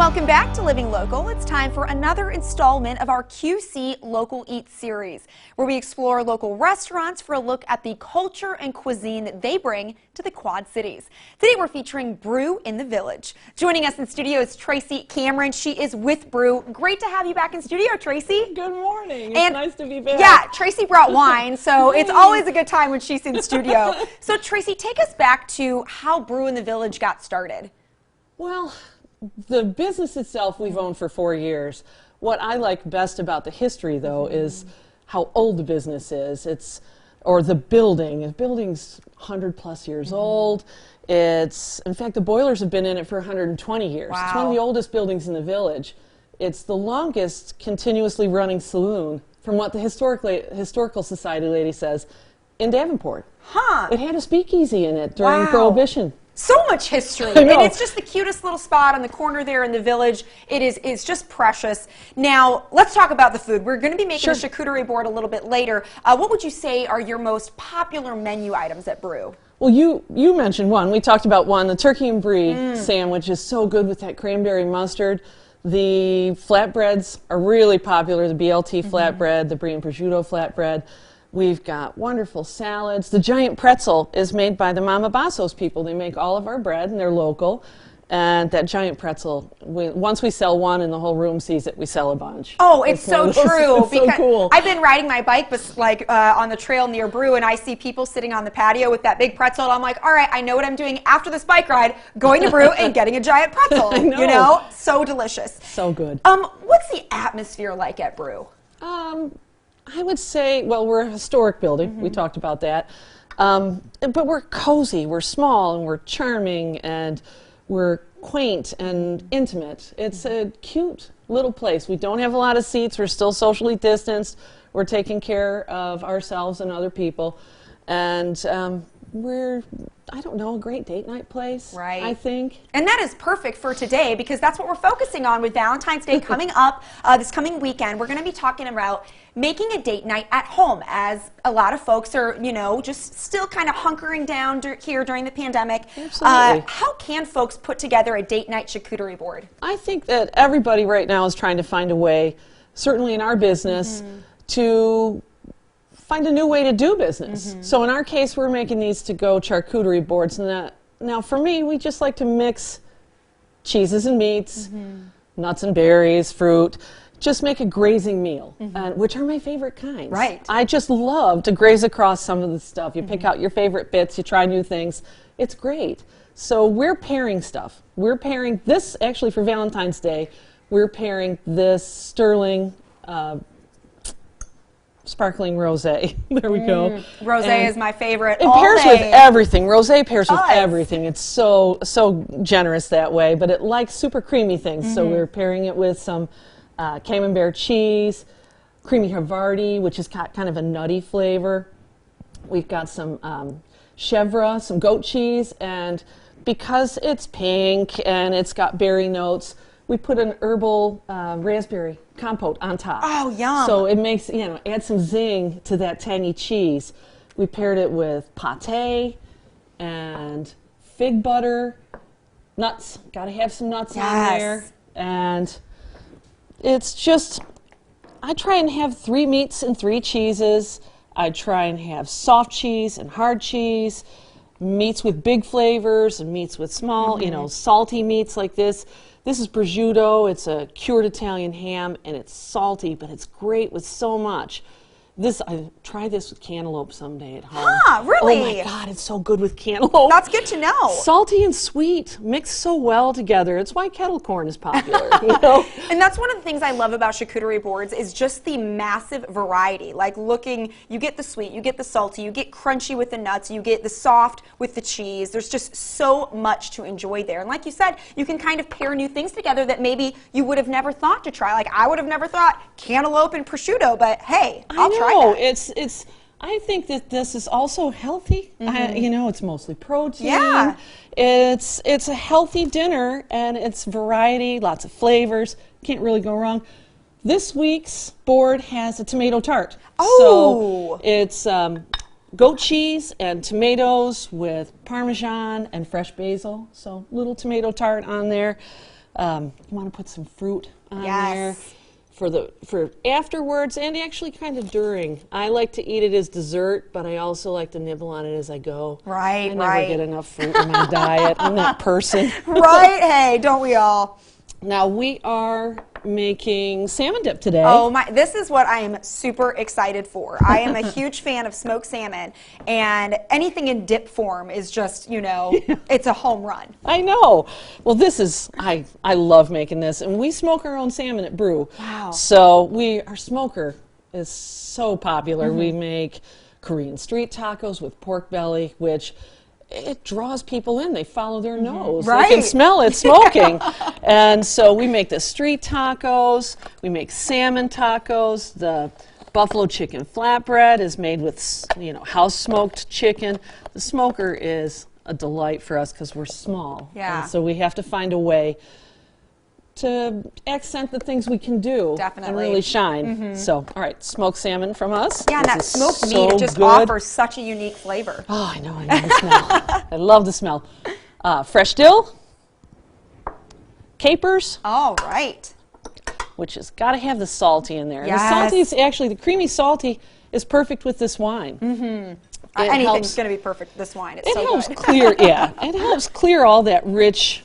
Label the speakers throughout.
Speaker 1: Welcome back to Living Local. It's time for another installment of our QC Local Eats series, where we explore local restaurants for a look at the culture and cuisine that they bring to the Quad Cities. Today we're featuring Brew in the Village. Joining us in studio is Tracy Cameron. She is with Brew. Great to have you back in studio, Tracy.
Speaker 2: Good morning. It's nice to be back.
Speaker 1: Yeah, Tracy brought wine, so it's always a good time when she's in studio. So Tracy, take us back to how Brew in the Village got started.
Speaker 2: Well, the business itself we've owned for 4 years. What I like best about the history, though, is how old the business is. Or the building. The building's 100+ years old. In fact, the boilers have been in it for 120 years.
Speaker 1: Wow.
Speaker 2: It's one of the oldest buildings in the village. It's the longest continuously running saloon, from what the Historical Society lady says, in Davenport.
Speaker 1: Huh.
Speaker 2: It had a speakeasy in it during Prohibition.
Speaker 1: So much history, and it's just the cutest little spot on the corner there in the village. It's just precious. Now, let's talk about the food. We're going to be making a charcuterie board a little bit later. What would you say are your most popular menu items at Brew?
Speaker 2: Well, you mentioned one. We talked about one. The turkey and brie sandwich is so good with that cranberry mustard. The flatbreads are really popular, the BLT flatbread, the brie and prosciutto flatbread. We've got wonderful salads. The giant pretzel is made by the Mama Basso's people. They make all of our bread, and they're local. And that giant pretzel, once we sell one and the whole room sees it, we sell a bunch.
Speaker 1: Oh, it's so true.
Speaker 2: It's so cool.
Speaker 1: I've been riding my bike on the trail near Brew, and I see people sitting on the patio with that big pretzel, and I'm like, all right, I know what I'm doing after this bike ride, going to Brew and getting a giant pretzel.
Speaker 2: I know.
Speaker 1: You know? So delicious.
Speaker 2: So good.
Speaker 1: What's the atmosphere like at Brew?
Speaker 2: I would say, well, we're a historic building. We talked about that. But we're cozy, we're small, and we're charming, and we're quaint and intimate. It's a cute little place. We don't have a lot of seats. We're still socially distanced. We're taking care of ourselves and other people. And we're, I don't know, a great date night place,
Speaker 1: right?
Speaker 2: I think.
Speaker 1: And that is perfect for today, because that's what we're focusing on with Valentine's Day coming up this coming weekend. We're going to be talking about making a date night at home, as a lot of folks are, you know, just still kind of hunkering down here during the pandemic.
Speaker 2: Absolutely.
Speaker 1: How can folks put together a date night charcuterie board?
Speaker 2: I think that everybody right now is trying to find a way, certainly in our business, to find a new way to do business. So in our case, we're making these to-go charcuterie boards. Now for me, we just like to mix cheeses and meats, nuts and berries, fruit. Just make a grazing meal, which are my favorite kinds.
Speaker 1: Right.
Speaker 2: I just love to graze across some of the stuff. You pick out your favorite bits, you try new things. It's great. So we're pairing stuff. We're pairing this, actually for Valentine's Day, we're pairing this sterling sparkling rosé. There we go.
Speaker 1: Rosé is my favorite.
Speaker 2: It pairs with everything. Rosé pairs with everything. It's so generous that way, but it likes super creamy things. So we're pairing it with some camembert cheese, creamy Havarti, which has got kind of a nutty flavor. We've got some chèvre, some goat cheese, and because it's pink and it's got berry notes, we put an herbal raspberry compote on top.
Speaker 1: Oh, yum.
Speaker 2: So it makes, you know, add some zing to that tangy cheese. We paired it with pâté and fig butter, nuts. Got to have some nuts on there. And it's just, I try and have 3 meats and 3 cheeses. I try and have soft cheese and hard cheese, meats with big flavors and meats with small, you know, salty meats like this. This is prosciutto. It's a cured Italian ham, and it's salty, but it's great with so much. I try this with cantaloupe someday at home.
Speaker 1: Ah, really?
Speaker 2: Oh my God, it's so good with cantaloupe.
Speaker 1: That's good to know.
Speaker 2: Salty and sweet mix so well together. It's why kettle corn is popular. You know?
Speaker 1: And that's one of the things I love about charcuterie boards is just the massive variety. Like you get the sweet, you get the salty, you get crunchy with the nuts, you get the soft with the cheese. There's just so much to enjoy there. And like you said, you can kind of pair new things together that maybe you would have never thought to try. Like I would have never thought cantaloupe and prosciutto, but hey, I'll try that.
Speaker 2: It's. I think that this is also healthy. You know, it's mostly protein.
Speaker 1: Yeah.
Speaker 2: It's a healthy dinner, and it's variety, lots of flavors. Can't really go wrong. This week's board has a tomato tart.
Speaker 1: Oh.
Speaker 2: So it's goat cheese and tomatoes with Parmesan and fresh basil. So little tomato tart on there. You want to put some fruit on there
Speaker 1: Yes.
Speaker 2: for afterwards and actually kind of during. I like to eat it as dessert, but I also like to nibble on it as I go.
Speaker 1: Right,
Speaker 2: I never
Speaker 1: right.
Speaker 2: get enough fruit in my diet. I'm that person.
Speaker 1: Right? Hey, don't we all?
Speaker 2: Now we are making salmon dip today.
Speaker 1: Oh my, this is what I am super excited for. I am a huge fan of smoked salmon, and anything in dip form is just, you know, it's a home run.
Speaker 2: I know. Well, this is, I love making this, and we smoke our own salmon at Brew.
Speaker 1: Wow.
Speaker 2: So our smoker is so popular. We make Korean street tacos with pork belly, which it draws people in. They follow their nose.
Speaker 1: Right.
Speaker 2: They can smell it smoking. And so we make the street tacos. We make salmon tacos. The buffalo chicken flatbread is made with, you know, house smoked chicken. The smoker is a delight for us because we're small.
Speaker 1: Yeah.
Speaker 2: And so we have to find a way to accent the things we can do
Speaker 1: Definitely.
Speaker 2: and really shine. So, all right, smoked salmon from us.
Speaker 1: Yeah, and
Speaker 2: This
Speaker 1: that
Speaker 2: is
Speaker 1: smoked
Speaker 2: so
Speaker 1: meat, it just
Speaker 2: good.
Speaker 1: offers such a unique flavor.
Speaker 2: Oh, I know the smell. I love the smell. Fresh dill, capers,
Speaker 1: All right.
Speaker 2: which has got to have the salty in there. And
Speaker 1: Yes.
Speaker 2: the salty is actually, the creamy salty is perfect with this wine.
Speaker 1: Anything's going to be perfect with this wine. It's
Speaker 2: It
Speaker 1: so
Speaker 2: helps
Speaker 1: good.
Speaker 2: clear, yeah, it helps clear all that rich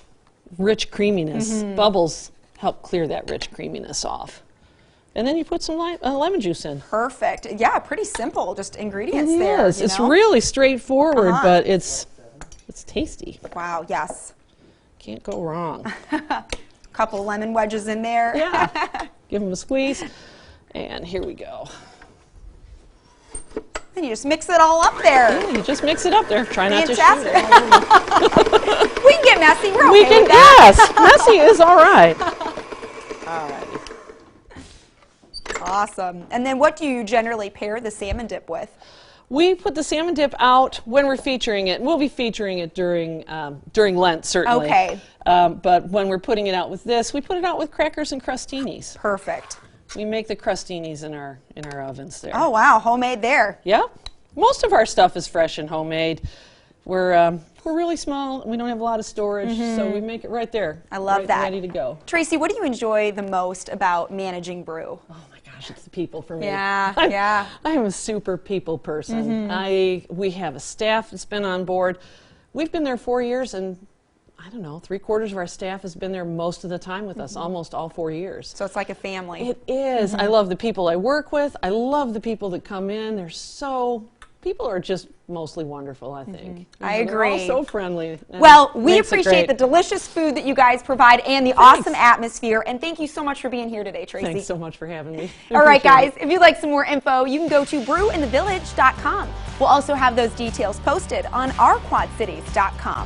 Speaker 2: creaminess. Bubbles help clear that rich creaminess off. And then you put some lemon juice in.
Speaker 1: Perfect. Yeah, pretty simple, just ingredients
Speaker 2: It
Speaker 1: there.
Speaker 2: is.
Speaker 1: you
Speaker 2: It's
Speaker 1: know?
Speaker 2: really straightforward, but it's tasty.
Speaker 1: Wow, yes.
Speaker 2: Can't go wrong.
Speaker 1: Couple lemon wedges in there.
Speaker 2: Yeah. Give them a squeeze. And here we go.
Speaker 1: And you just mix it all up there.
Speaker 2: Yeah, you just mix it up there. Try not to shoot
Speaker 1: Fantastic.
Speaker 2: it.
Speaker 1: We can get messy. We're
Speaker 2: We
Speaker 1: okay
Speaker 2: can,
Speaker 1: with that.
Speaker 2: yes. Messy is all right. All righty.
Speaker 1: Awesome. And then what do you generally pair the salmon dip with?
Speaker 2: We put the salmon dip out when we're featuring it. We'll be featuring it during Lent, certainly.
Speaker 1: Okay.
Speaker 2: But when we're putting it out with this, we put it out with crackers and crostinis.
Speaker 1: Perfect.
Speaker 2: We make the crostinis in our ovens there.
Speaker 1: Oh, wow. Homemade there.
Speaker 2: Yeah. Most of our stuff is fresh and homemade. We're really small. We don't have a lot of storage, so we make it right there.
Speaker 1: I love that.
Speaker 2: Ready to go.
Speaker 1: Tracy, what do you enjoy the most about managing Brew?
Speaker 2: Oh my gosh, it's the people for me.
Speaker 1: Yeah,
Speaker 2: I'm,
Speaker 1: yeah.
Speaker 2: I'm a super people person. We have a staff that's been on board. We've been there 4 years, and I don't know, 3/4 of our staff has been there most of the time with us, almost all 4 years.
Speaker 1: So it's like a family.
Speaker 2: It is. I love the people I work with. I love the people that come in. People are just mostly wonderful, I think.
Speaker 1: I
Speaker 2: They're all
Speaker 1: agree.
Speaker 2: so friendly. and
Speaker 1: Well, we
Speaker 2: makes it
Speaker 1: appreciate the
Speaker 2: great.
Speaker 1: delicious food that you guys provide and the awesome atmosphere. And thank you so much for being here today, Tracy.
Speaker 2: Thanks so much for having me.
Speaker 1: All right,
Speaker 2: Appreciate
Speaker 1: guys, if you'd like some more info, you can go to brewinthevillage.com. We'll also have those details posted on ourquadcities.com.